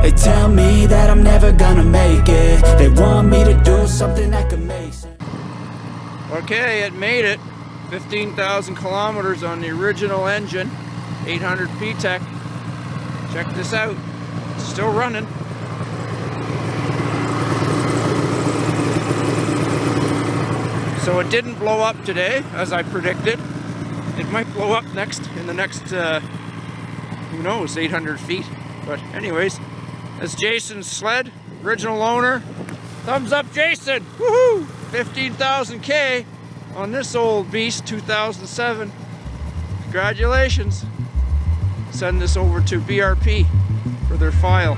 They tell me that I'm never gonna make it. They want me to do something that could make sense. Okay, it made it. 15,000 kilometers on the original engine, 800 T.E.K. Check this out. It's still running. So it didn't blow up today, as I predicted. It might blow up in the next, who knows, 800 feet. But anyways, that's Jason's sled, original owner. Thumbs up, Jason! Woohoo! 15,000 K on this old beast, 2007. Congratulations. Send this over to BRP for their file.